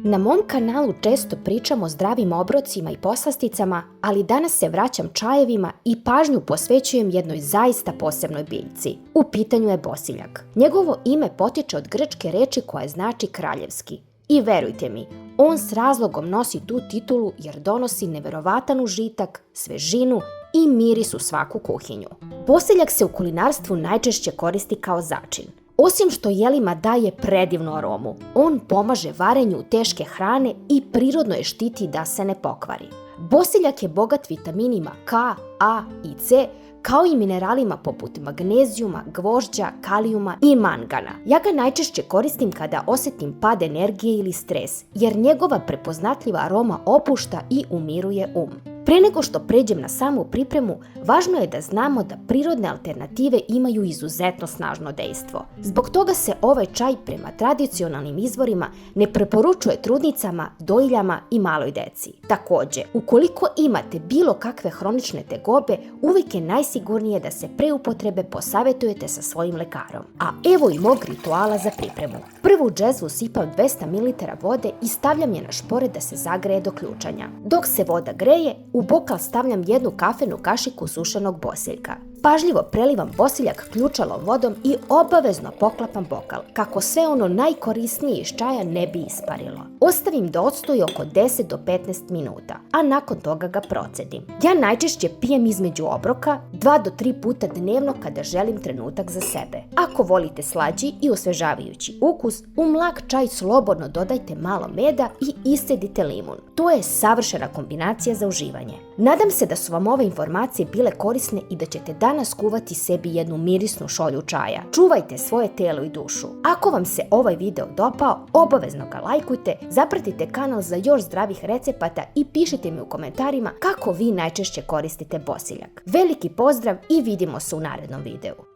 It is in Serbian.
Na mom kanalu često pričam o zdravim obrocima i poslasticama, ali danas se vraćam čajevima i pažnju posvećujem jednoj zaista posebnoj biljci. U pitanju je bosiljak. Njegovo ime potiče od grčke reči koja znači kraljevski. I verujte mi, on s razlogom nosi tu titulu jer donosi neverovatan užitak, svežinu i miris u svaku kuhinju. Bosiljak se u kulinarstvu najčešće koristi kao začin. Osim što jelima daje predivnu aromu, on pomaže varenju teške hrane i prirodno je štiti da se ne pokvari. Bosiljak je bogat vitaminima K, A i C, kao i mineralima poput magnezijuma, gvožđa, kalijuma i mangana. Ja ga najčešće koristim kada osjetim pad energije ili stres, jer njegova prepoznatljiva aroma opušta i umiruje um. Pre nego što pređem na samu pripremu, važno je da znamo da prirodne alternative imaju izuzetno snažno dejstvo. Zbog toga se ovaj čaj prema tradicionalnim izvorima ne preporučuje trudnicama, dojiljama i maloj deci. Takođe, ukoliko imate bilo kakve hronične tegobe, uvijek je najsigurnije da se pre upotrebe posavetujete sa svojim lekarom. A evo i mog rituala za pripremu. Prvu džezvu sipam 200 ml vode i stavljam je na šporet da se zagreje do ključanja. Dok se voda greje, u bokal stavljam 1 kafenu kašiku sušenog bosiljka. Pažljivo prelivam bosiljak ključalom vodom i obavezno poklapam bokal, kako sve ono najkorisnije iz čaja ne bi isparilo. Ostavim da odstoji oko 10 do 15 minuta, a nakon toga ga procedim. Ja najčešće pijem između obroka 2 do 3 puta dnevno kada želim trenutak za sebe. Ako volite slađi i osvežavajući ukus, u mlak čaj slobodno dodajte malo meda i iscedite limun. To je savršena kombinacija za uživanje. Nadam se da su vam ove informacije bile korisne i da ćete danas kuvati sebi jednu mirisnu šolju čaja. Čuvajte svoje telo i dušu. Ako vam se ovaj video dopao, obavezno ga lajkujte, zapratite kanal za još zdravih recepata i pišite mi u komentarima kako vi najčešće koristite bosiljak. Veliki pozdrav i vidimo se u narednom videu.